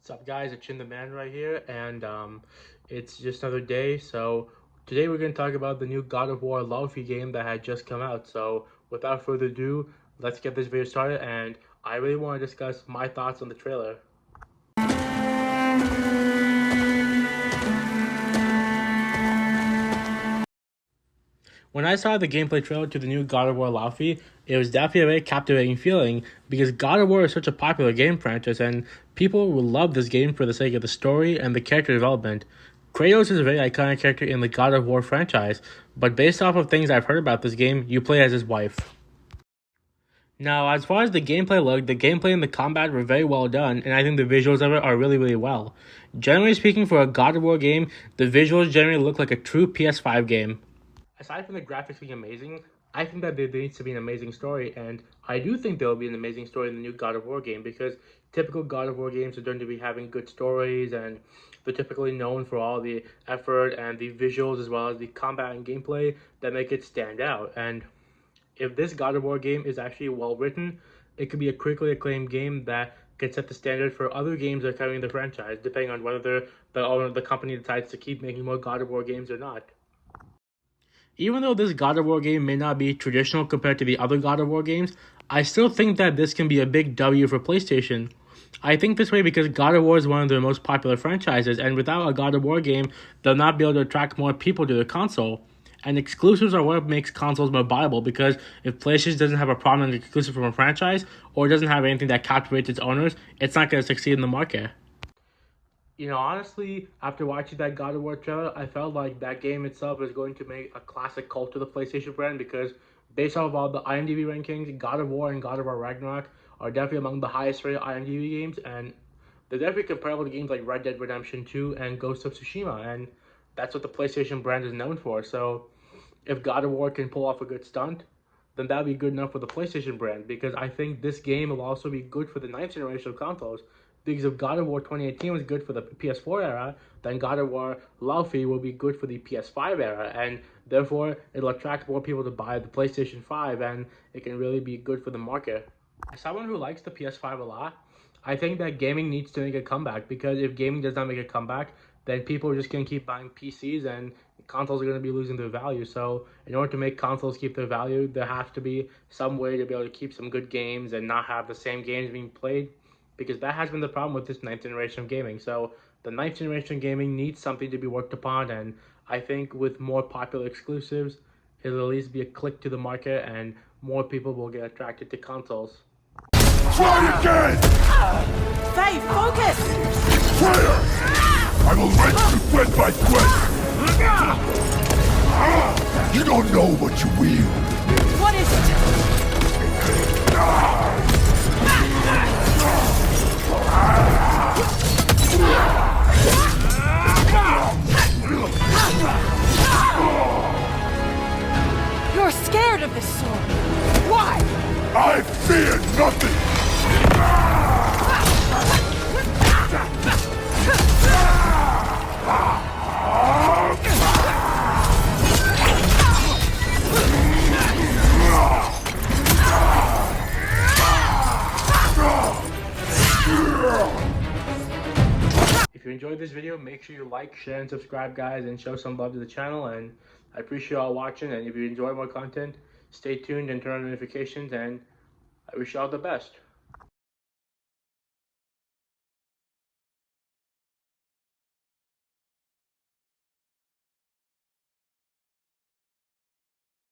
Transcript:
What's up, guys? It's Chin the Man right here, and it's just another day. So today we're going to talk about the new God of War Laufey game that had just come out. So without further ado, let's get this video started, and I really want to discuss my thoughts on the trailer. When I saw the gameplay trailer to the new God of War Laufey, it was definitely a very captivating feeling because God of War is such a popular game franchise and people will love this game for the sake of the story and the character development. Kratos is a very iconic character in the God of War franchise, but based off of things I've heard about this game, you play as his wife. Now, as far as the gameplay looked, the gameplay and the combat were very well done, and I think the visuals of it are really, really well. Generally speaking, for a God of War game, the visuals generally look like a true PS5 game. Aside from the graphics being amazing, I think that there needs to be an amazing story, and I do think there will be an amazing story in the new God of War game because typical God of War games are going to be having good stories, and they're typically known for all the effort and the visuals as well as the combat and gameplay that make it stand out. And if this God of War game is actually well written, it could be a critically acclaimed game that can set the standard for other games that are coming in the franchise, depending on whether the owner of the company decides to keep making more God of War games or not. Even though this God of War game may not be traditional compared to the other God of War games, I still think that this can be a big W for PlayStation. I think this way because God of War is one of their most popular franchises, and without a God of War game, they'll not be able to attract more people to their console. And exclusives are what makes consoles more viable because if PlayStation doesn't have a prominent exclusive from a franchise or doesn't have anything that captivates its owners, it's not going to succeed in the market. Honestly, after watching that God of War trailer, I felt like that game itself is going to make a classic cult to the PlayStation brand because based off of all the IMDb rankings, God of War and God of War Ragnarok are definitely among the highest rated IMDb games, and they're definitely comparable to games like Red Dead Redemption 2 and Ghost of Tsushima, and that's what the PlayStation brand is known for. So if God of War can pull off a good stunt, then that'll be good enough for the PlayStation brand because I think this game will also be good for the ninth generation of consoles. Because if God of War 2018 was good for the PS4 era, then God of War Laufey will be good for the PS5 era, and therefore it'll attract more people to buy the PlayStation 5, and it can really be good for the market. As someone who likes the PS5 a lot, I think that gaming needs to make a comeback because if gaming does not make a comeback, then people are just going to keep buying PCs and consoles are going to be losing their value. So in order to make consoles keep their value, there has to be some way to be able to keep some good games and not have the same games being played because that has been the problem with this ninth generation of gaming. So the ninth generation of gaming needs something to be worked upon, and I think with more popular exclusives, it'll at least be a click to the market and more people will get attracted to consoles. Try again! Faye, focus! Fire! I will wrench you thread by thread! You don't know what you wield! What is it? You're scared of this sword. Why? I fear nothing! If you enjoyed this video, make sure you like, share, and subscribe, guys, and show some love to the channel. And I appreciate you all watching. And if you enjoy more content, stay tuned and turn on notifications. And I wish you all the best.